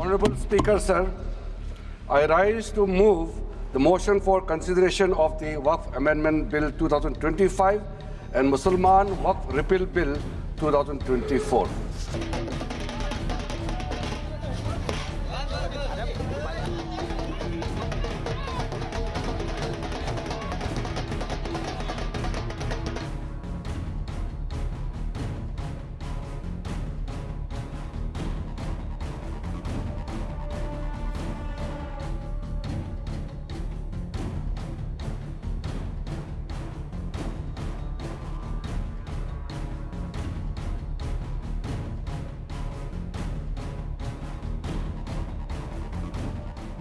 Honorable Speaker, sir, I rise to move the motion for consideration of the Waqf Amendment Bill 2025 and Mussalman Waqf Repeal Bill 2024.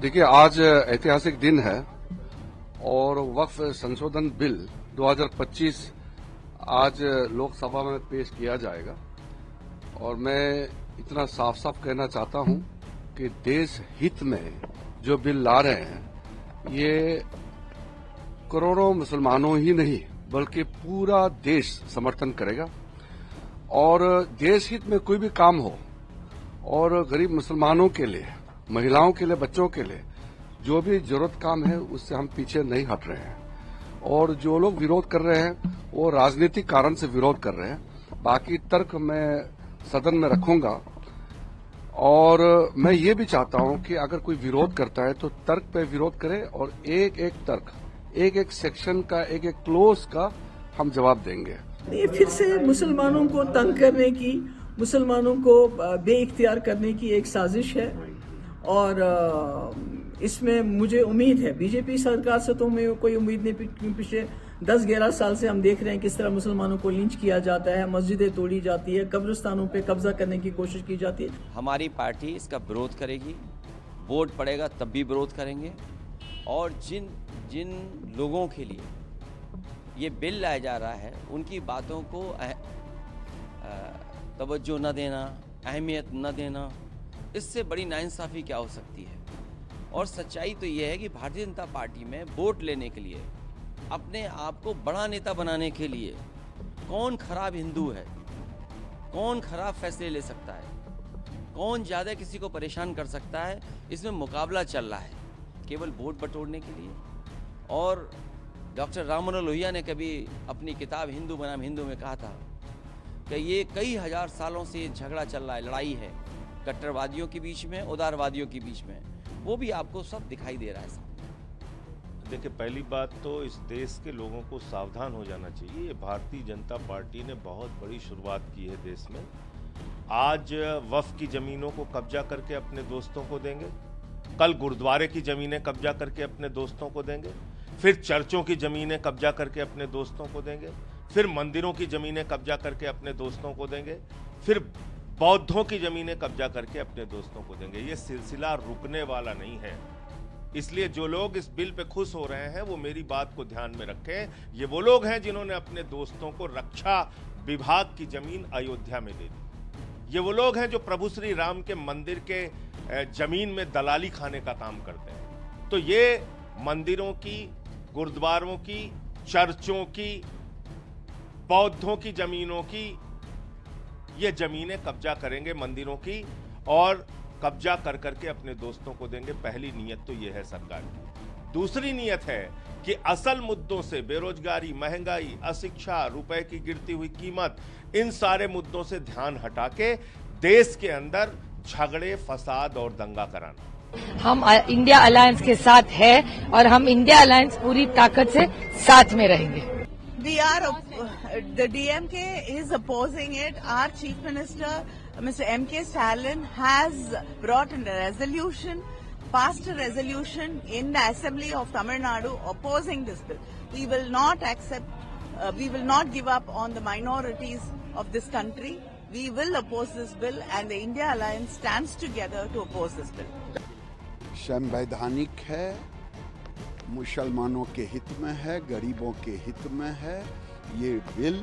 देखिए, आज ऐतिहासिक दिन है और वक्फ संशोधन बिल 2025 आज लोकसभा में पेश किया जाएगा और मैं इतना साफ साफ कहना चाहता हूं कि देश हित में जो बिल ला रहे हैं ये करोड़ों मुसलमानों ही नहीं बल्कि पूरा देश समर्थन करेगा। और देश हित में कोई भी काम हो और गरीब मुसलमानों के लिए, महिलाओं के लिए, बच्चों के लिए जो भी जरूरत काम है उससे हम पीछे नहीं हट रहे हैं। और जो लोग विरोध कर रहे हैं वो राजनीतिक कारण से विरोध कर रहे हैं। बाकी तर्क मैं सदन में रखूंगा और मैं ये भी चाहता हूं कि अगर कोई विरोध करता है तो तर्क पे विरोध करे और एक एक तर्क, एक एक सेक्शन का, एक एक क्लोज का हम जवाब देंगे। ये फिर से मुसलमानों को तंग करने की, मुसलमानों को बेइख्तियार करने की एक साजिश है और इसमें मुझे उम्मीद है, बीजेपी सरकार से तो मैं कोई उम्मीद नहीं। पिछले 10-11 साल से हम देख रहे हैं किस तरह मुसलमानों को लिंच किया जाता है, मस्जिदें तोड़ी जाती है, कब्रिस्तानों पे कब्जा करने की कोशिश की जाती है। हमारी पार्टी इसका विरोध करेगी, वोट पड़ेगा तब भी विरोध करेंगे। और जिन लोगों के लिए ये बिल लाया जा रहा है उनकी बातों को तवज्जो न देना, अहमियत न देना, इससे बड़ी नाइंसाफी क्या हो सकती है। और सच्चाई तो ये है कि भारतीय जनता पार्टी में वोट लेने के लिए, अपने आप को बड़ा नेता बनाने के लिए कौन खराब हिंदू है, कौन खराब फैसले ले सकता है, कौन ज़्यादा किसी को परेशान कर सकता है, इसमें मुकाबला चल रहा है केवल वोट बटोरने के लिए। और डॉक्टर राम मनोहर लोहिया ने कभी अपनी किताब हिंदू बनाम हिंदू में कहा था कि ये कई हजार सालों से ये झगड़ा चल रहा है, लड़ाई है कट्टरवादियों के बीच में, उदारवादियों के बीच में, वो भी आपको सब दिखाई दे रहा है। देखिए, पहली बात तो इस देश के लोगों को सावधान हो जाना चाहिए। भारतीय जनता पार्टी ने बहुत बड़ी शुरुआत की है देश में। आज वक्फ की जमीनों को कब्जा करके अपने दोस्तों को देंगे, कल गुरुद्वारे की जमीनें कब्जा करके अपने दोस्तों को देंगे, फिर चर्चों की जमीनें कब्जा करके अपने दोस्तों को देंगे, फिर मंदिरों की जमीनें कब्जा करके अपने दोस्तों को देंगे, फिर बौद्धों की जमीनें कब्जा करके अपने दोस्तों को देंगे। ये सिलसिला रुकने वाला नहीं है। इसलिए जो लोग इस बिल पे खुश हो रहे हैं वो मेरी बात को ध्यान में रखें। ये वो लोग हैं जिन्होंने अपने दोस्तों को रक्षा विभाग की जमीन अयोध्या में दे दी। ये वो लोग हैं जो प्रभु श्री राम के मंदिर के जमीन में दलाली खाने का काम करते हैं। तो ये मंदिरों की, गुरुद्वारों की, चर्चों की, बौद्धों की जमीनों की, ये जमीनें कब्जा करेंगे मंदिरों की और कब्जा कर करके अपने दोस्तों को देंगे। पहली नीयत तो ये है सरकार की। दूसरी नीयत है कि असल मुद्दों से, बेरोजगारी, महंगाई, अशिक्षा, रुपए की गिरती हुई कीमत, इन सारे मुद्दों से ध्यान हटा के देश के अंदर झगड़े, फसाद और दंगा कराना। हम इंडिया अलायंस के साथ है और हम इंडिया अलायंस पूरी ताकत से साथ में रहेंगे। The DMK is opposing it. Our Chief Minister, Mr. M.K. Stalin, has brought in a resolution, passed a resolution in the Assembly of Tamil Nadu opposing this bill. We will not accept, we will not give up on the minorities of this country. We will oppose this bill and the India Alliance stands together to oppose this bill. संवैधानिक है, मुसलमानों के हित में है, गरीबों के हित में है। ये बिल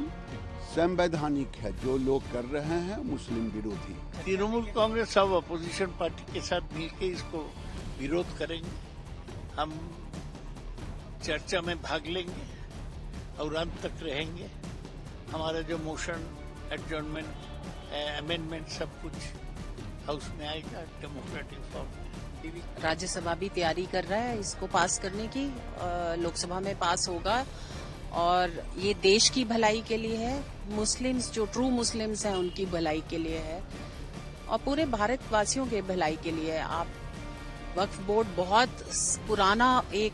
संवैधानिक है। जो लोग कर रहे हैं मुस्लिम विरोधी। तृणमूल कांग्रेस सब अपोजिशन पार्टी के साथ मिलकर इसको विरोध करेंगे। हम चर्चा में भाग लेंगे और अंत तक रहेंगे। हमारा जो मोशन, एडजॉर्नमेंट, अमेंडमेंट सब कुछ हाउस में आएगा डेमोक्रेटिक फॉर्म में। राज्यसभा भी तैयारी कर रहा है इसको पास करने की, लोकसभा में पास होगा और ये देश की भलाई के लिए है, मुस्लिम्स जो ट्रू मुस्लिम्स हैं उनकी भलाई के लिए है और पूरे भारतवासियों के भलाई के लिए है। आप वक्फ बोर्ड बहुत पुराना एक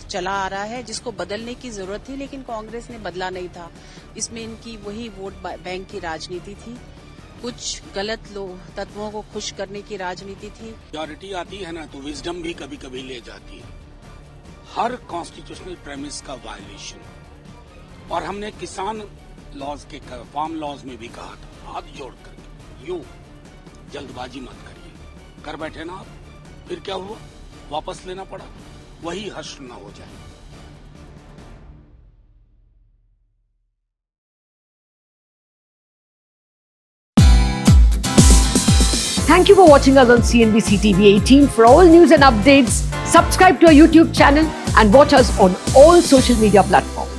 चला आ रहा है जिसको बदलने की जरूरत थी, लेकिन कांग्रेस ने बदला नहीं था। इसमें इनकी वही वोट बैंक की राजनीति थी, कुछ गलत तत्वों को खुश करने की राजनीति थी। मेजॉरिटी आती है ना तो विजडम भी कभी कभी ले जाती है। हर कॉन्स्टिट्यूशनल प्रेमिस का वायलेशन, और हमने किसान लॉज के फार्म लॉज में भी कहा था, हाथ जोड़ कर यूं जल्दबाजी मत करिए। कर बैठे ना आप, फिर क्या हुआ, वापस लेना पड़ा, वही हश्र न हो जाए। Thank you for watching us on CNBC TV 18. For all news and updates, subscribe to our YouTube channel and watch us on all social media platforms.